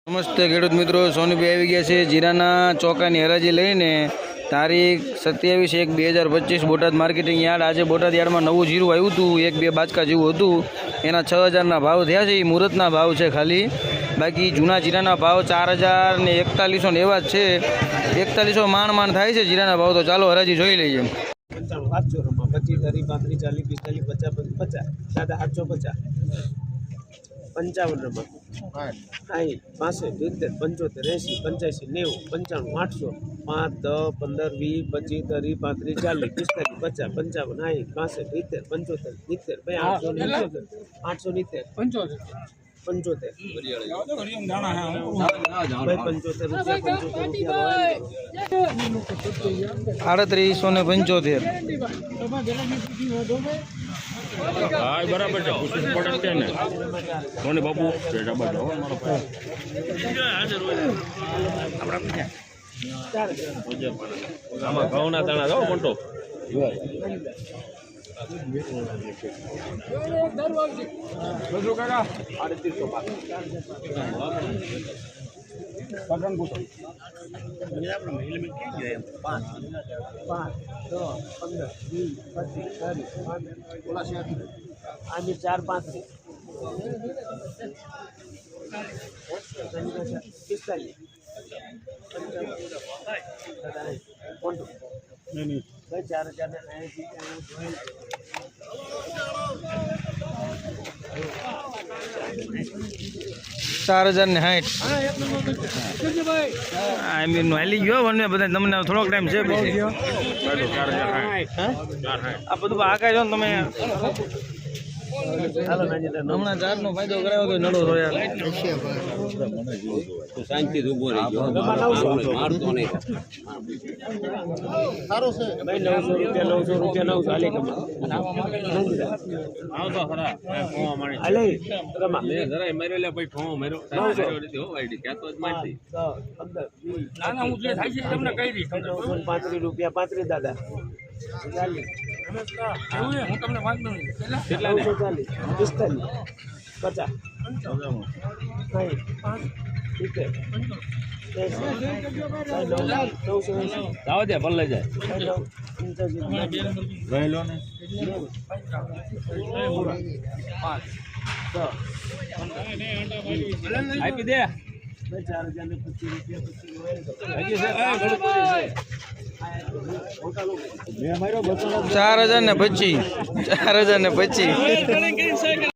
નમસ્તે ખેડૂત મિત્રો, સોનીભાઈ આવી ગયા છે જીરાના ચોકાની હરાજી લઈને તારીખ 27/1/2025 બોટાદ માર્કેટિંગ યાર્ડ। આજે બોટાદ યાર્ડમાં નવું જીરું આવ્યું હતું, 1-2 બાચકા જેવું હતું, એના 6000ના ભાવ થયા છે। એ મુહૂર્તના ભાવ છે ખાલી, બાકી જૂના જીરાના ભાવ 4000 ને 4100 ને એવા જ છે। 4100 માંડ થાય છે જીરાના ભાવ। તો ચાલો હરાજી જોઈ લઈએ। 55 रमत 65 75 80 85 90 95 800 5 10 15 20 25 30 35 40 45 50 55 60 75 75 890 75 હા બરાબર છે પુષ્પ છે ને કોને બાપુ બરાબર આમાં ઘઉંના દાણા જાઓ મોટો आज 4-5 હાલી ગયો મને બધા તમને થોડોક ટાઈમ છે આ બધું આકા જો તમે હમણાં 4 નો ફાયદો કરાવ્યો તો નડો રોયા શાંતિ ઉભો રહી ગયો મારતો નહીં सारो से भाई 900 रुपया 900 आले कमा આવ તો ખરા ફોન મારી आले कमा મે જરા માર્યો લે ભાઈ ફોન માર્યો સાહેબ હો આઈડી કે તો જ મારતી 15 ના ના હું જે થાય છે તમને કહી દઈશ 935 રૂપિયા 35 દાદા 40 હું તમને વાત નહીં કેટલા 940 45 50 જાવ દે ભલે લઈ જાય વહેલો ને આપી દે 4025